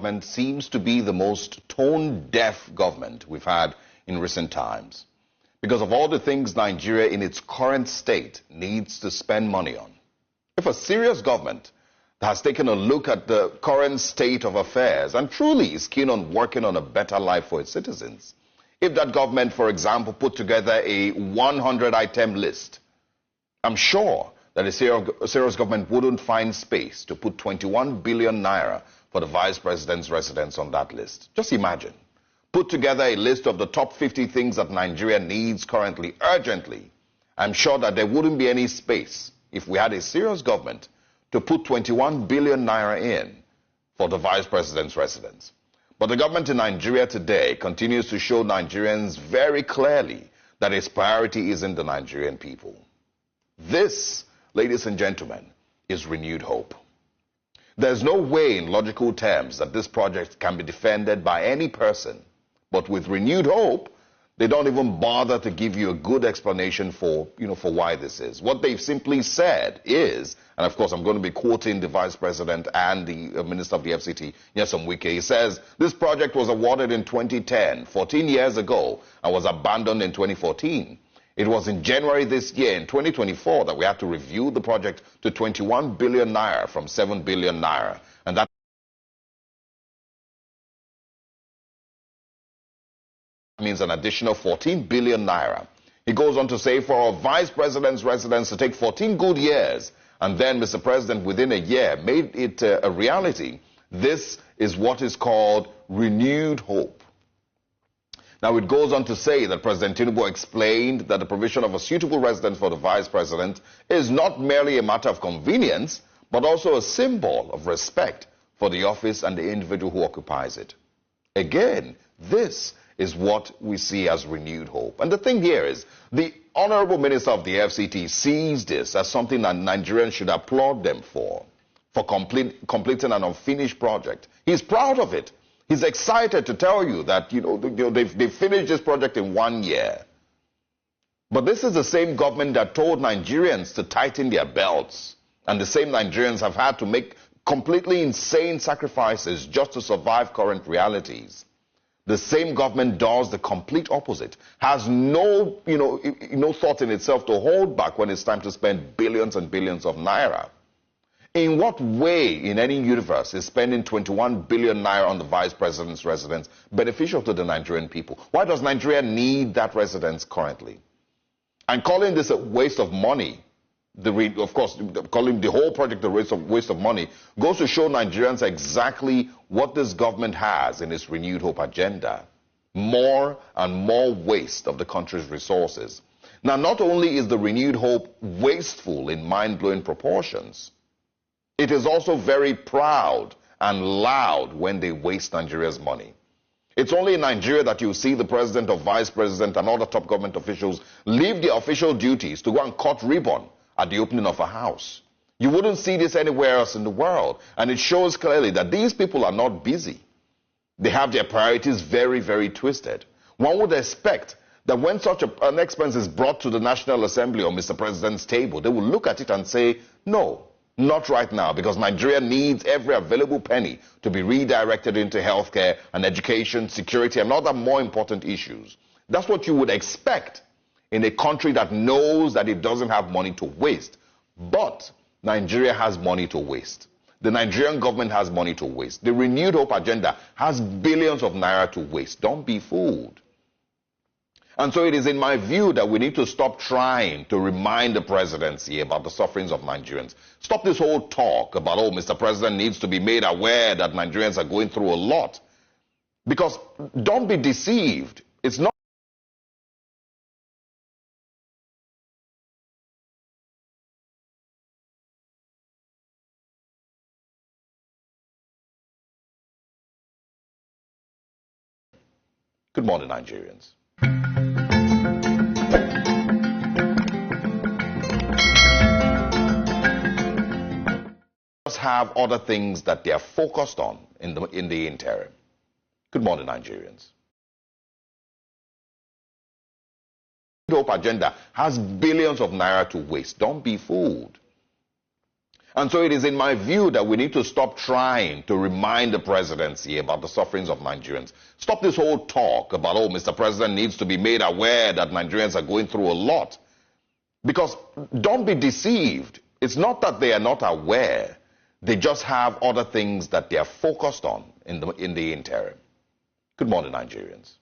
government seems to be the most tone-deaf government we've had in recent times because of all the things Nigeria in its current state needs to spend money on. If a serious government has taken a look at the current state of affairs and truly is keen on working on a better life for its citizens, if that government, for example, put together a 100-item list, I'm sure that a serious government wouldn't find space to put 21 billion naira for the vice president's residence on that list. Just imagine. Put together a list of the top 50 things that Nigeria needs currently, urgently. I'm sure that there wouldn't be any space if we had a serious government to put 21 billion naira in for the vice president's residence. But the government in Nigeria today continues to show Nigerians very clearly that its priority isn't the Nigerian people. This, ladies and gentlemen, is renewed hope. There's no way in logical terms that this project can be defended by any person, but with renewed hope, they don't even bother to give you a good explanation for why this is. What they've simply said is, and of course I'm going to be quoting the Vice President and the Minister of the FCT, Nyesom Wike. He says, this project was awarded in 2010, 14 years ago, and was abandoned in 2014. It was in January this year, in 2024, that we had to review the project to 21 billion naira from 7 billion naira. And that means an additional 14 billion naira. He goes on to say, for a vice president's residence to take 14 good years, and then Mr. President within a year made it a reality. This is what is called renewed hope. Now, it goes on to say that President Tinubu explained that the provision of a suitable residence for the vice president is not merely a matter of convenience, but also a symbol of respect for the office and the individual who occupies it. Again, this is what we see as renewed hope. And the thing here is, the Honorable Minister of the FCT sees this as something that Nigerians should applaud them for completing an unfinished project. He's proud of it. He's excited to tell you that, they've finished this project in 1 year. But this is the same government that told Nigerians to tighten their belts. And the same Nigerians have had to make completely insane sacrifices just to survive current realities. The same government does the complete opposite, has no thought in itself to hold back when it's time to spend billions and billions of naira. In what way in any universe is spending 21 billion naira on the vice president's residence beneficial to the Nigerian people? Why does Nigeria need that residence currently? And calling this a waste of money, of course, calling the whole project a waste of money, goes to show Nigerians exactly what this government has in its renewed hope agenda. More and more waste of the country's resources. Now, not only is the renewed hope wasteful in mind-blowing proportions, it is also very proud and loud when they waste Nigeria's money. It's only in Nigeria that you see the president or vice president and other top government officials leave their official duties to go and cut ribbon at the opening of a house. You wouldn't see this anywhere else in the world. And it shows clearly that these people are not busy. They have their priorities very, very twisted. One would expect that when such an expense is brought to the National Assembly or Mr. President's table, they will look at it and say, no, not right now, because Nigeria needs every available penny to be redirected into healthcare and education, security, and other more important issues. That's what you would expect in a country that knows that it doesn't have money to waste. But Nigeria has money to waste. The Nigerian government has money to waste. The renewed hope agenda has billions of naira to waste. Don't be fooled. And so it is in my view that we need to stop trying to remind the presidency about the sufferings of Nigerians. Stop this whole talk about, oh, Mr. President needs to be made aware that Nigerians are going through a lot. Because don't be deceived. It's not. Good morning, Nigerians. Have other things that they are focused on in the interim. Good morning, Nigerians. The Hope agenda has billions of naira to waste. Don't be fooled. And so it is in my view that we need to stop trying to remind the presidency about the sufferings of Nigerians. Stop this whole talk about, oh, Mr. President needs to be made aware that Nigerians are going through a lot. Because don't be deceived. It's not that they are not aware. They just have other things that they are focused on in the interim. Good morning, Nigerians.